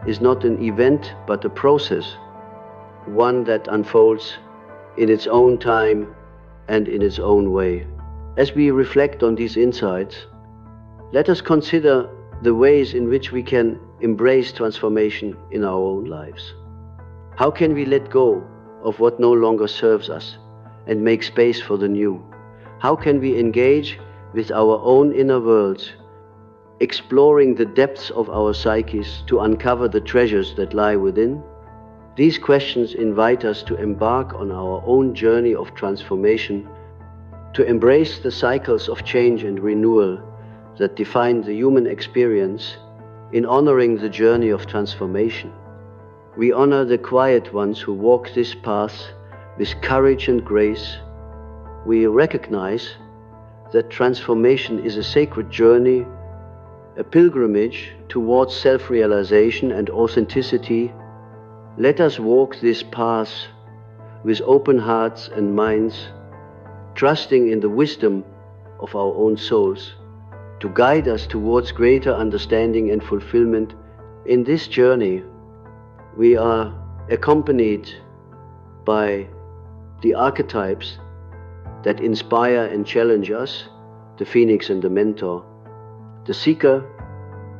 is not an event but a process, one that unfolds in its own time and in its own way. As we reflect on these insights, let us consider the ways in which we can embrace transformation in our own lives. How can we let go of what no longer serves us and make space for the new? How can we engage with our own inner worlds, exploring the depths of our psyches to uncover the treasures that lie within? These questions invite us to embark on our own journey of transformation, to embrace the cycles of change and renewal that define the human experience. In honoring the journey of transformation, we honor the quiet ones who walk this path with courage and grace. We recognize that transformation is a sacred journey, a pilgrimage towards self-realization and authenticity. Let us walk this path with open hearts and minds, trusting in the wisdom of our own souls to guide us towards greater understanding and fulfillment. In this journey, we are accompanied by the archetypes that inspire and challenge us, the phoenix and the mentor, the seeker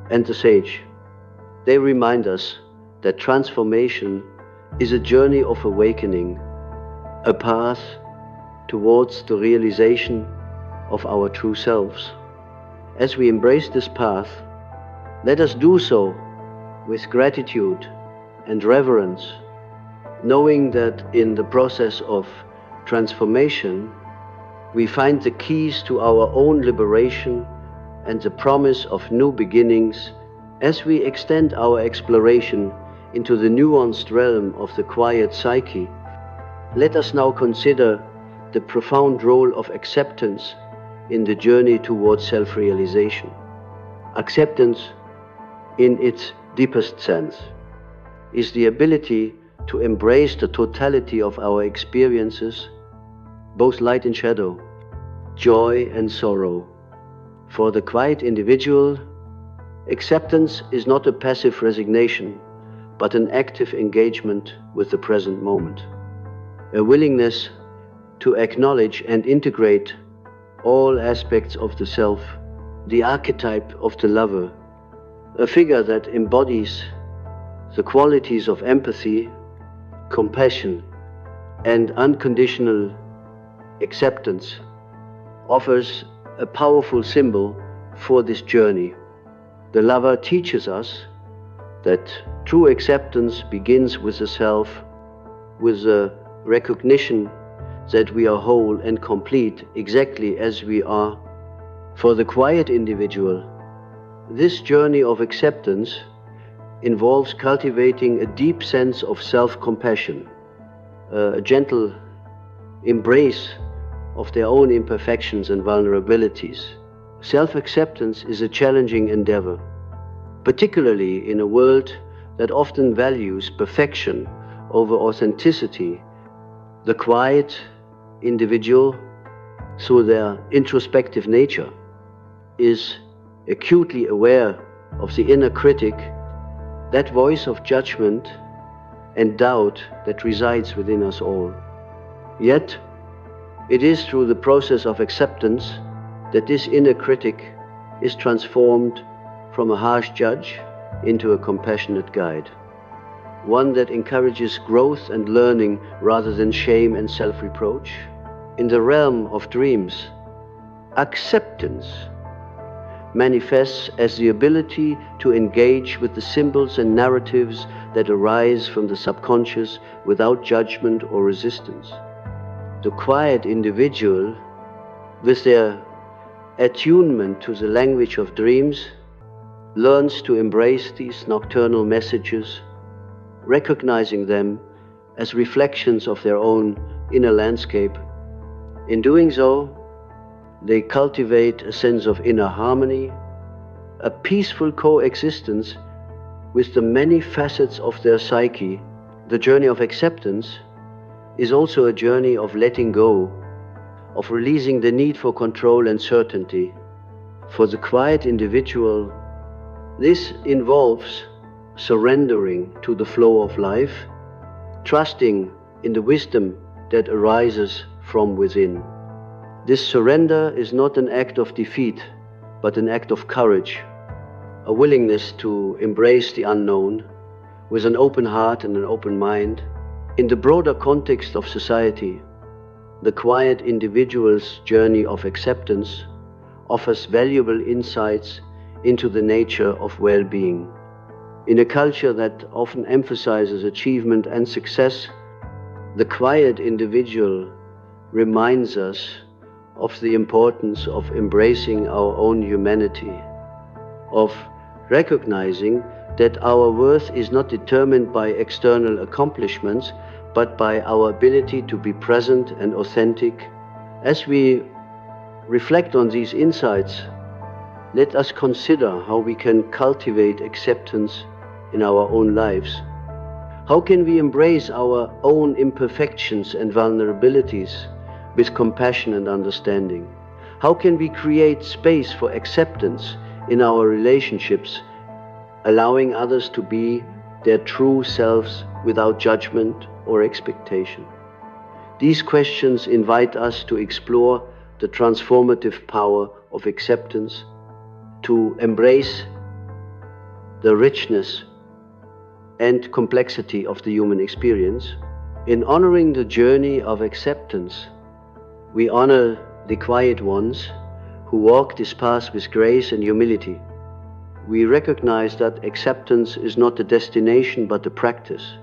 and the sage. They remind us that transformation is a journey of awakening, a path towards the realization of our true selves. As we embrace this path, let us do so with gratitude and reverence, knowing that in the process of transformation, we find the keys to our own liberation and the promise of new beginnings. As we extend our exploration into the nuanced realm of the quiet psyche, let us now consider the profound role of acceptance in the journey towards self-realization. Acceptance, in its deepest sense, is the ability to embrace the totality of our experiences, both light and shadow, joy and sorrow. For the quiet individual, acceptance is not a passive resignation, but an active engagement with the present moment, a willingness to acknowledge and integrate all aspects of the self, the archetype of the lover, a figure that embodies the qualities of empathy, compassion, and unconditional acceptance, offers a powerful symbol for this journey. The lover teaches us that true acceptance begins with the self, with the recognition that we are whole and complete exactly as we are. For the quiet individual, this journey of acceptance involves cultivating a deep sense of self-compassion, a gentle embrace of their own imperfections and vulnerabilities. Self-acceptance is a challenging endeavor, particularly in a world that often values perfection over authenticity. The quiet individual, through their introspective nature, is acutely aware of the inner critic, that voice of judgment and doubt that resides within us all. Yet, it is through the process of acceptance that this inner critic is transformed from a harsh judge into a compassionate guide, one that encourages growth and learning rather than shame and self-reproach. In the realm of dreams, acceptance manifests as the ability to engage with the symbols and narratives that arise from the subconscious without judgment or resistance. The quiet individual, with their attunement to the language of dreams, learns to embrace these nocturnal messages, recognizing them as reflections of their own inner landscape. In doing so, they cultivate a sense of inner harmony, a peaceful coexistence with the many facets of their psyche. The journey of acceptance is also a journey of letting go, of releasing the need for control and certainty. For the quiet individual, this involves surrendering to the flow of life, trusting in the wisdom that arises from within. This surrender is not an act of defeat, but an act of courage, a willingness to embrace the unknown with an open heart and an open mind. In the broader context of society, the quiet individual's journey of acceptance offers valuable insights into the nature of well-being. In a culture that often emphasizes achievement and success, the quiet individual reminds us of the importance of embracing our own humanity, of recognizing that our worth is not determined by external accomplishments, but by our ability to be present and authentic. As we reflect on these insights, let us consider how we can cultivate acceptance in our own lives. How can we embrace our own imperfections and vulnerabilities with compassion and understanding? How can we create space for acceptance in our relationships, allowing others to be their true selves without judgment or expectation? These questions invite us to explore the transformative power of acceptance, to embrace the richness and complexity of the human experience. In honoring the journey of acceptance, we honor the quiet ones who walk this path with grace and humility. We recognize that acceptance is not a destination but a practice,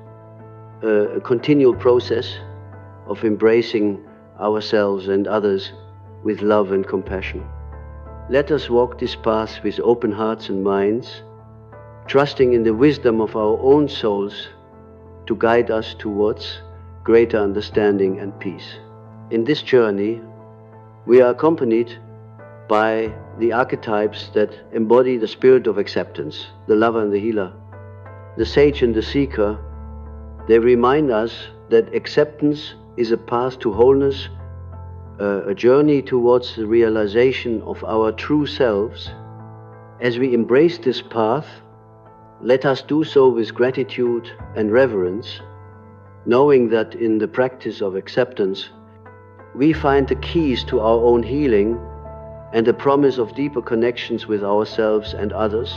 a continual process of embracing ourselves and others with love and compassion. Let us walk this path with open hearts and minds, trusting in the wisdom of our own souls to guide us towards greater understanding and peace. In this journey, we are accompanied by the archetypes that embody the spirit of acceptance, the lover and the healer, the sage and the seeker. They remind us that acceptance is a path to wholeness, a journey towards the realization of our true selves. As we embrace this path, let us do so with gratitude and reverence, knowing that in the practice of acceptance, we find the keys to our own healing and the promise of deeper connections with ourselves and others.